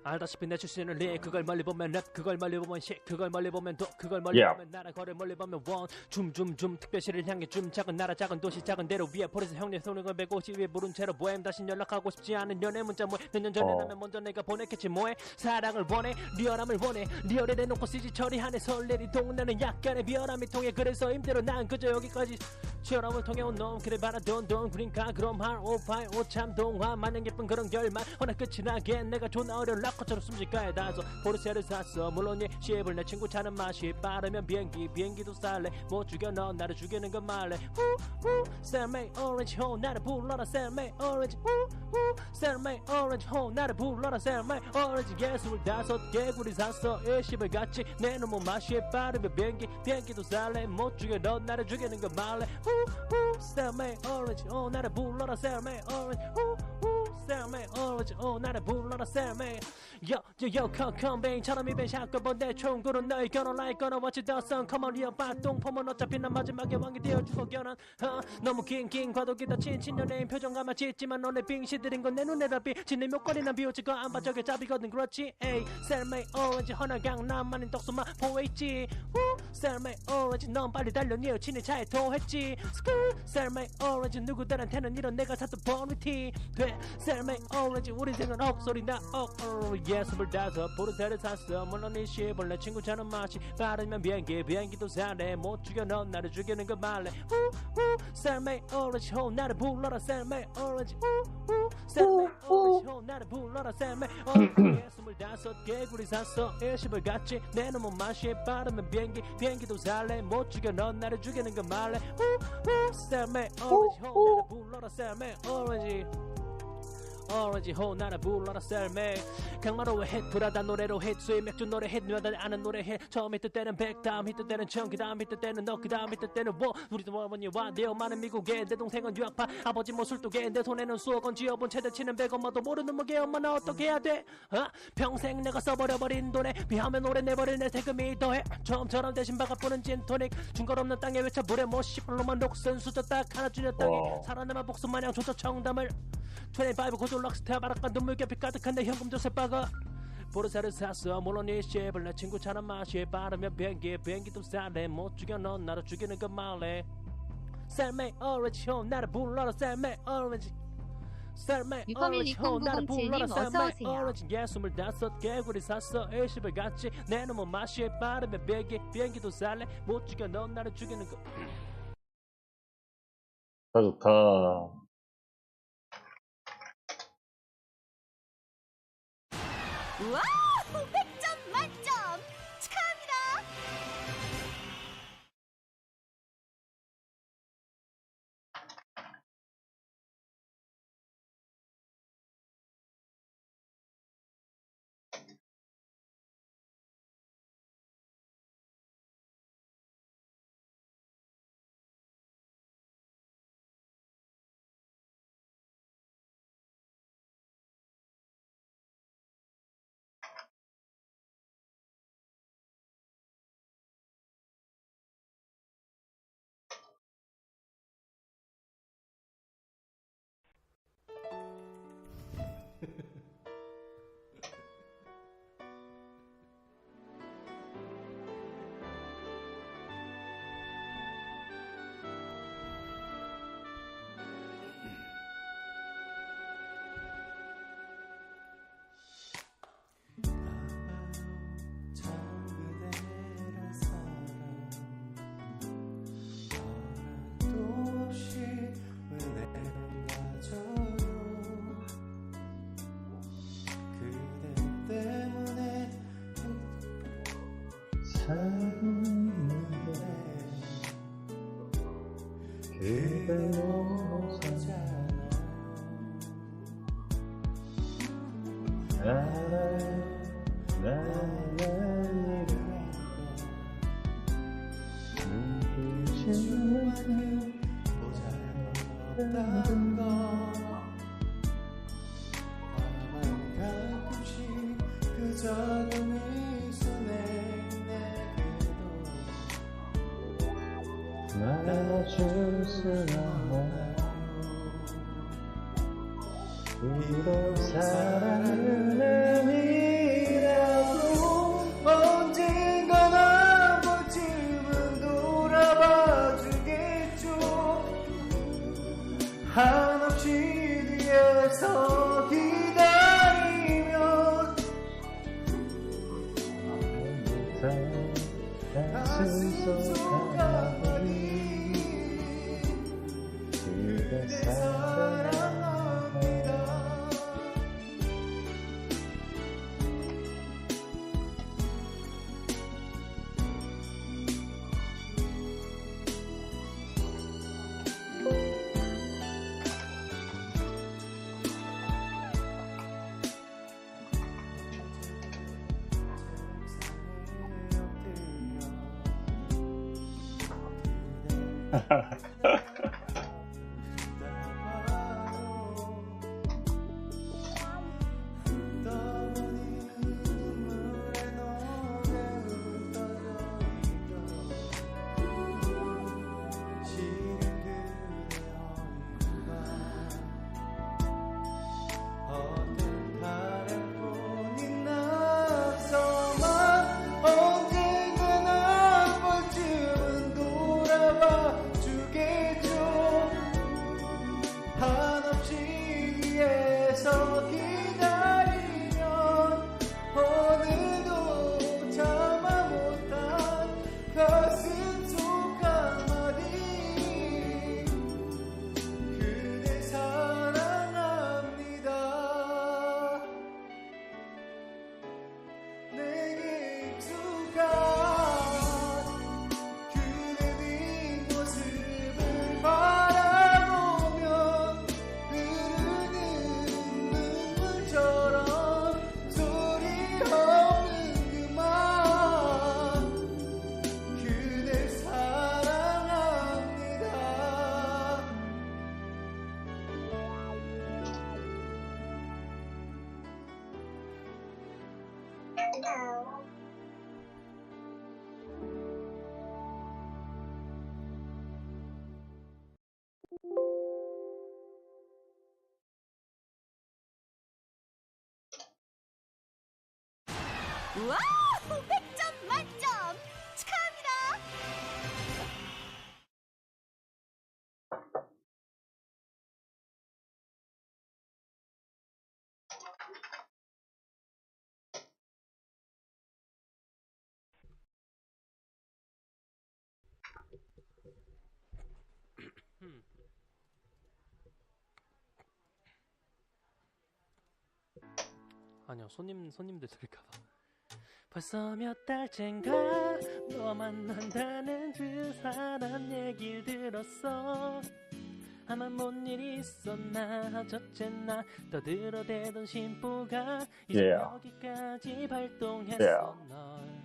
알다시피 내 출신은 리 그걸 멀리 보면 랩 그걸 멀리 보면 시 그걸 멀리 보면 도 그걸 멀리 보면 나라 거를 멀리 보면 원 줌줌줌 특별시를 향해 줌 작은 나라 작은 도시 작은 대로 위에 포리스 형님 손을 걸 베고 시위에 부른 채로 보엠 다시 연락하고 싶지 않은 연애 문자 뭐해 몇 년 전에 나면 먼저 내가 보냈겠지 뭐해 사랑을 원해 리얼함을 원해 리얼에 내놓고 CG 처리하네 설레리 동네는 약간의 비열함이 통해 그래서 임대로 난 그저 여기까지 치열함을 통해 온 놈 그래 바라던 돈 그린카 그럼 할 오파이 오참 동화 마냥 예쁜 그런 결말 허나 끝이 나게 내가 존나 어려운 락커처럼 숨질까에 닿아서 포르쉐를 샀어 물론 이 시입을 내 친구 차는 맛이 빠르면 비행기도 쌀래 못 죽여 넌 나를 죽이는 건 말래 후후 셀메이 오렌지 호 나를 불러라 셀메이 오렌지 후후 셀메이 오렌지 호 나를 불러라 셀메이 오렌지 예술 5개 구리 샀어 일십을 같이 내 놈은 맛이 빠르면 비행기도 쌀래 못 죽여 넌 나를 죽이는 건 말래 후후 셀메이 오렌지 호 나를 불러라 셀메이 오렌지 후후 셀메이 오렌지 호 나를 불러라 셀메이 Yo, come, 베인처럼 입에 샷건 번데 총구는 너의 결혼 like gonna watch the sun come on 리얼 발동 폼은 어차피 난 마지막에 왕이 되어주고 결혼 너무 긴 과도기다 친 연예인 표정감만 짓지만 너네 빙시들인 건 내 눈에 다 비친 내 목걸이는 비오지고 안 봐 저게 잡이거든 그렇지 에이 셀메이 오렌지 허나강남 아닌 떡수만 보이지 셀메이 오렌지 넌 빨리 달려 네 여친이 차에 토했지 셀메이 오렌지 누구들한테는 이런 내가 샀던 버니티 돼 셀메이 오렌지 우리 생은 억소리 나 예, 25 포르테를 샀어 물론 이 시벌 내 친구 자는 맛이 빠르면 비행기도 사네 못 죽여 넌 나를 죽이는 거 말래 후후 셀메이 오렌지 호 나를 불러라 셀메이 오렌지 후후 셀메이 오렌지 호 나를 불러라 셀메이 오렌지 25개 구리 샀어 일십을 같이 내 놈은 맛이 빠르면 비행기도 살래 못 죽여 넌 나를 죽이는 거 말래 후후 셀메이 오렌지 호 나를 불러라 셀메이 오렌지 오렌지 호 나를 불러라 셀메이 강마로의 힛 브라다 노래로 힛 수입 맥주 노래 힛 누가 아는 노래 힛 처음 히트 때는 백 다음 히트 때는 청 그 다음 히트 때는 너 그 다음 히트 때는 워 우리도 어머니와 내 엄마는 미국에 내 동생은 유학파 아버지 뭐 술도개 내 손에는 수억 원 쥐어본 최대치는 100원마도 모르는 뭐게 엄마는 어떻게 해야 돼 평생 내가 써버려버린 돈에 비하면 오래 내버릴 내 세금이 더해 처음처럼 대신 바가보는 진토닉 중걸 없는 땅에 외쳐 물에 못 시플로만 녹슨 수저 딱 하나 주냐 땅에 살아남아 복수 마냥 조차 청담을 25 고졸 락스타 바락간 눈물 겹이 가득한 내 현금 조세 빠가 포르쉐를 샀어 물론 이 쉐입을 내 친구 차는 맛이 빠르면 비행기도 쌀래 못 죽여 넌 나를 죽이는 거 말래 셀메이 오렌지 호 나를 불러라 셀메이 오렌지 셀메이 오렌지 호 나를 불러라 셀메이 오렌지 예 25개 구리 샀어 일십을 같이 내 놈은 맛이 빠르면 비행기도 쌀래 못 죽여 넌 나를 죽이는 거 좋다. 와우! 100점 만점! 축하합니다! 그 작은 이 손에 안아줄 수 없나 비록 사랑은 의미라도 언젠간 한 번쯤은 돌아봐 주겠죠 한없이 뒤에서 기다리면 가슴 속아버린 그대 사랑합니다 와우! 100점 만점! 축하합니다! 아니요, 손님들 들을까봐. 벌써 몇 달째인가 너 만난다는 그 사람 얘길 들었어. 아마 뭔 일이 있었나 어쩌쨌나 떠들어대던 심보가 이제 여기까지 발동했어. 널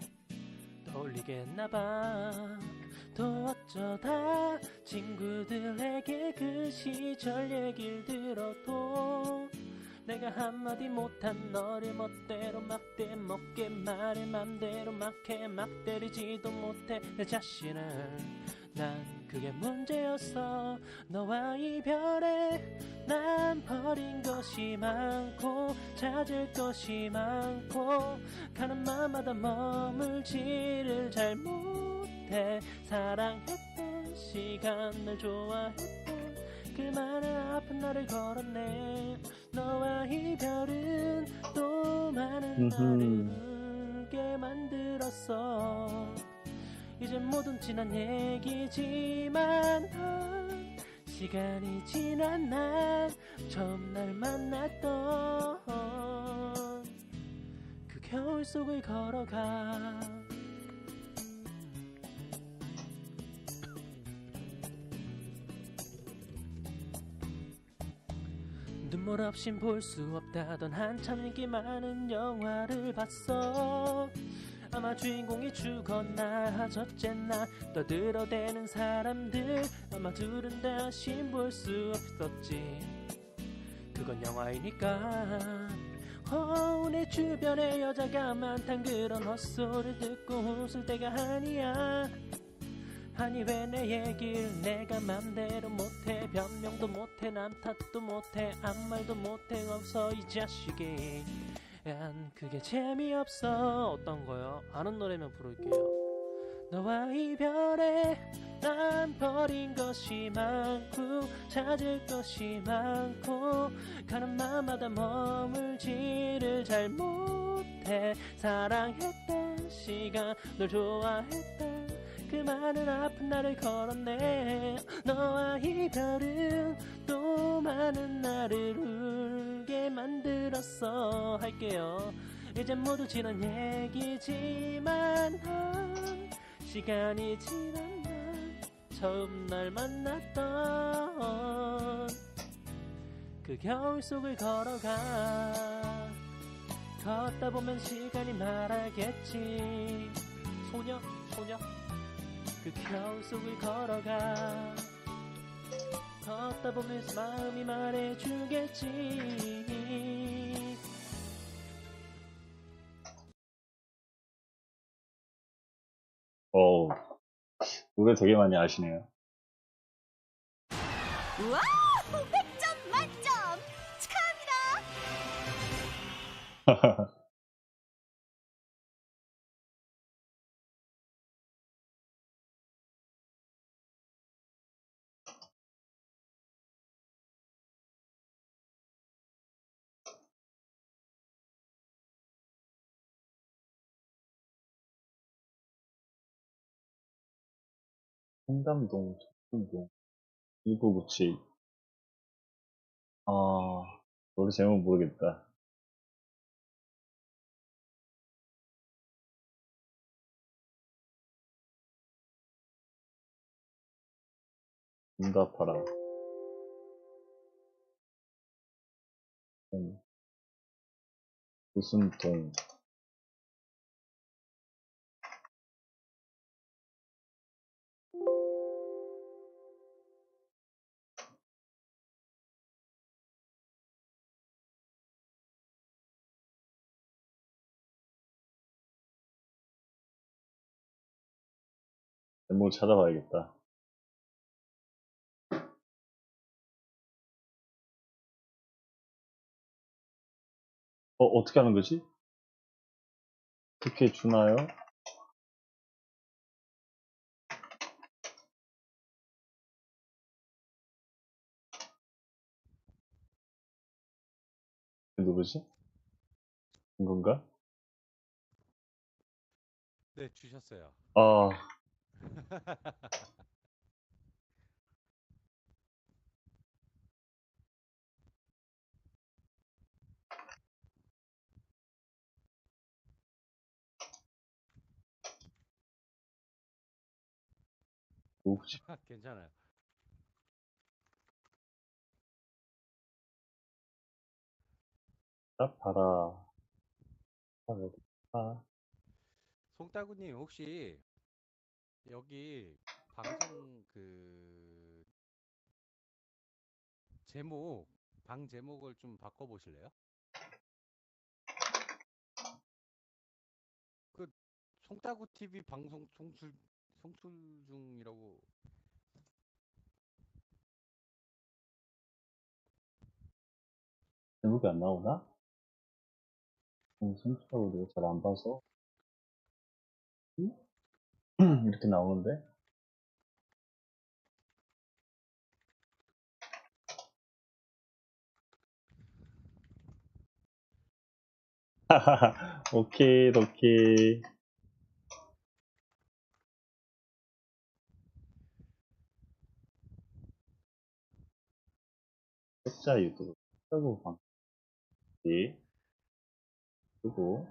떠올리겠나봐. 또 어쩌다 친구들에게 그 시절 얘길 들어도 내가 한마디 못한 너를 멋대로 막대 먹게 말을 맘대로 막해 막 때리지도 못해 내 자신을. 난 그게 문제였어. 너와 이별에 난 버린 것이 많고 찾을 것이 많고 가는 맘마다 머물지를 잘 못해. 사랑했던 시간 날 좋아했던 그 많은 아픈 날을 걸었네. 너와 이별은 또 많은 나를 울게 만들었어. 이제 모든 지난 얘기지만 시간이 지난 날 처음 날 만났던 그 겨울 속을 걸어가. 눈물 없인 볼 수 없다던 한참 인기 많은 영화를 봤어. 아마 주인공이 죽었나 어쩌쨌나 떠들어대는 사람들 아마 둘은 다시 볼 수 없었지. 그건 영화이니까. 내 주변에 여자가 많단 그런 헛소리 듣고 웃을 때가 아니야. 아니 왜 내 얘길 내가 맘대로 못해 변명도 못해 남 탓도 못해 아무 말도 못해 없어 이 자식이 난 그게 재미없어. 어떤 거요? 아는 노래면 부를게요. 너와 이별에 난 버린 것이 많고 찾을 것이 많고 가는 마음마다 머물지를 잘 못해. 사랑했던 시간 널 좋아했던 그 많은 아픈 날을 걸었네. 너와 이별은 또 많은 나를 울게 만들었어. 할게요. 이제 모두 지난 얘기지만 시간이 지난 날 처음 날 만났던 그 겨울 속을 걸어가. 걷다 보면 시간이 말하겠지. 소녀 그 겨울 속을 걸어가. 걷다 보면 마음이 말해주겠지. 노래 되게 많이 아시네요. 와우! 100점 만점! 축하합니다! 청담동, 청담동, 2997. 노래 제목 모르겠다. 응답하라. 무슨 동. 제목 찾아봐야겠다. 어떻게 하는 거지? 어떻게 주나요? 누구지? 이건가? 네, 주셨어요. 아, 혹시 괜찮아요. 봐라. 아, 송따구님 혹시 여기 방송 그 제목, 방 제목을 좀 바꿔보실래요? 그 송따구 TV 방송 송출 중이라고. 제목이 안 나오나? 성취하고 내가 잘 안 봐서. 이렇게 나오는데? 오케이, 오케이. 흑자 유튜브. 최고 방지. 그리고